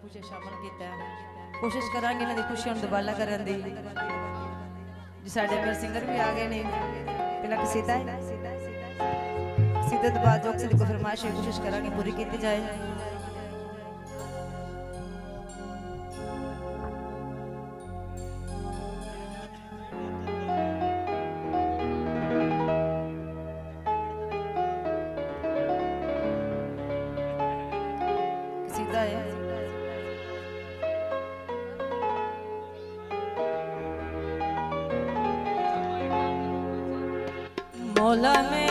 खुशी शामिल किया। कोशिश करांगे इन्हां दी खुशियां नूं दुबाला करन दी। जी साडे मेरे सिंगर भी आ गए ने। पहला कसीदा है, कसीदे तो बाद जो किसी दी फरमाइश है कोशिश करांगे पूरी की जाए। कसीदा है, मौला में